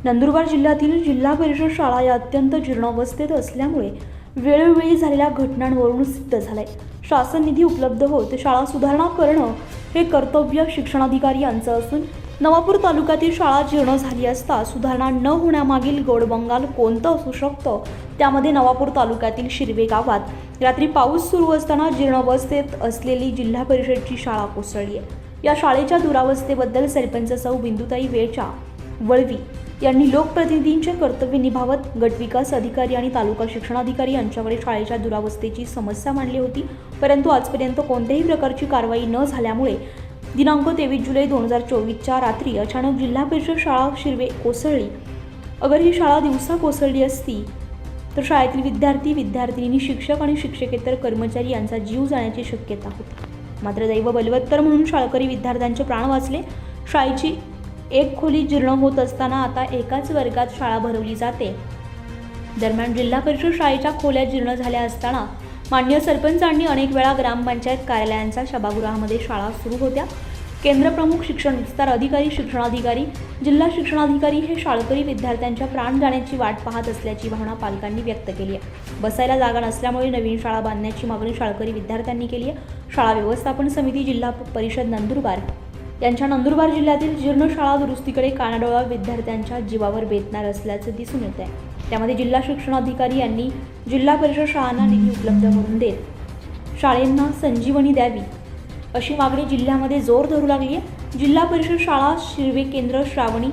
नंदुरबार जिल्ह्यातील जिल्हा परिषद शाळा या अत्यंत जीर्णावस्थेत असल्यामुळे वेळोवेळी झालेल्या घटनांवरून सिद्ध झालंय. शासन निधी उपलब्ध होत शाळा सुधारणा करणं हे कर्तव्य शिक्षणाधिकारी यांचं असून नवापूर तालुक्यातील शाळा जीर्ण झाली असता सुधारणा न होण्यामागील गोडबंगाल कोणतं असू शकतं? त्यामध्ये नवापूर तालुक्यातील शिरवे गावात रात्री पाऊस सुरू असताना जीर्णावस्थेत असलेली जिल्हा परिषदची शाळा कोसळली आहे. या शाळेच्या दुरावस्थेबद्दल सरपंच सौ बिंदुताई वेळच्या वळवी यांनी लोकप्रतिनिधींचे कर्तव्य निभावत गटविकास अधिकारी आणि तालुका शिक्षणाधिकारी यांच्याकडे शाळेच्या दुरावस्थेची समस्या मांडली होती. परंतु आजपर्यंत कोणत्याही प्रकारची कारवाई न झाल्यामुळे दिनांक 23 जुलै 2024च्या रात्री अचानक जिल्हा परिषद शाळा शिरवे कोसळली. अगर ही शाळा दिवसा कोसळली असती तर शाळेतील विद्यार्थिनी, शिक्षक आणि शिक्षकेतर कर्मचारी यांचा जीव जाण्याची शक्यता होती. मात्र दैव बलवत्तर म्हणून शाळकरी विद्यार्थ्यांचे प्राण वाचले. शाळेची एक खोली जीर्ण होत असताना आता एकाच वर्गात शाळा भरवली जाते. दरम्यान जिल्हा परिषद शाळेच्या खोल्या जीर्ण झाल्या असताना माननीय सरपंचांनी अनेक वेळा ग्रामपंचायत कार्यालयांच्या सभागृहामध्ये शाळा सुरू होत्या. केंद्रप्रमुख शिक्षण विस्तार अधिकारी, शिक्षणाधिकारी, जिल्हा शिक्षणाधिकारी हे शाळकरी विद्यार्थ्यांच्या प्राण जाण्याची वाट पाहत असल्याची भावना पालकांनी व्यक्त केली आहे. बसायला जागा नसल्यामुळे नवीन शाळा बांधण्याची मागणी शाळकरी विद्यार्थ्यांनी केली आहे. शाळा व्यवस्थापन समिती जिल्हा परिषद नंदुरबार यांच्या नंदुरबार जिल्ह्यातील जीर्ण शाळा दुरुस्तीकडे कानाडोळा विद्यार्थ्यांच्या जीवावर बेतणार असल्याचं दिसून येत आहे. त्यामध्ये जिल्हा शिक्षणाधिकारी यांनी जिल्हा परिषद शाळांना निधी उपलब्ध करून देत शाळेंना संजीवनी द्यावी अशी मागणी जिल्ह्यामध्ये जोर धरू लागली आहे. जिल्हा परिषद शाळा शिरवे केंद्र श्रावणी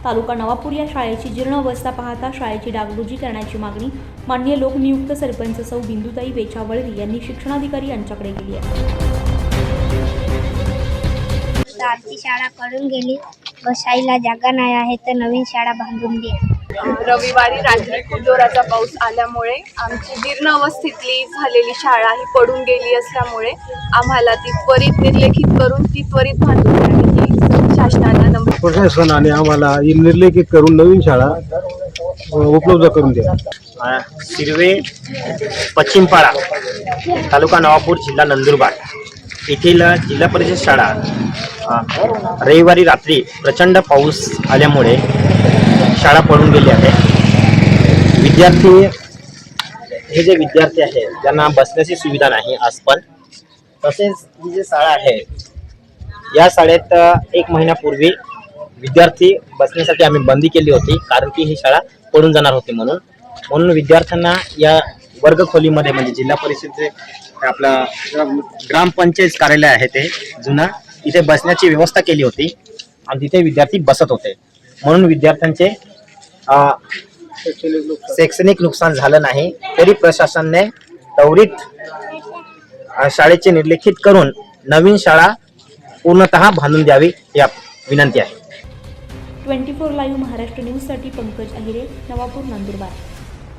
तालुका नवापूर या शाळेची जीर्ण अवस्था पाहता शाळेची डागडुजी करण्याची मागणी माननीय लोकनियुक्त सरपंच सौ बिंदुताई वेळच्या वळवी यांनी शिक्षणाधिकारी यांच्याकडे केली आहे. आमची शाळा पडून गेली, बसायला जागा नाही आहे तर नवीन शाळा बांधून दे. रविवारी रात्री खूप जोराचा पाऊस आल्यामुळे आमची जीर्ण अवस्थेतली झालेली शाळा ही पडून गेली असल्यामुळे आम्हाला ती त्वरित निर्लेखित करून ती त्वरित बांधून द्यावी शासनाला प्रशासनाने आम्हाला निर्लेखित करून नवीन शाळा उपलब्ध करून द्या. शिरवे पश्चिमपाडा तालुका नवापूर जिल्हा नंदुरबार येथील जिल्हा परिषद शाळा रविवारी रात्री प्रचंड पाऊस आल्यामुळे शाळा पडून गेली आहे. हे जे विद्यार्थी आहेत त्यांना बसण्याची सुविधा नाही आज पण. तसेच ही जी शाळा आहे या शाळेत 1 महिन्यापूर्वी विद्यार्थी बसण्यासाठी आम्ही बंदी केली होती, कारण की ही शाळा पडून जाणार होती म्हणून विद्यार्थ्यांना या वर्गखोलीमध्ये म्हणजे जिल्हा परिषदेचे आपला ग्रामपंचायत कार्यालय आहे ते जुना, इथे बसण्याची व्यवस्था केली होती आणि तिथे विद्यार्थी बसत होते. म्हणून विद्यार्थ्यांचे शैक्षणिक नुकसान झालं नाही. तरी प्रशासनाने त्वरित शाळेचे निर्लेखित करून नवीन शाळा पूर्णतः बांधून द्यावी ही विनंती आहे. 24 लाईव्ह महाराष्ट्र न्यूजसाठी पंकज अहिरे, नवापूर, नंदुरबार.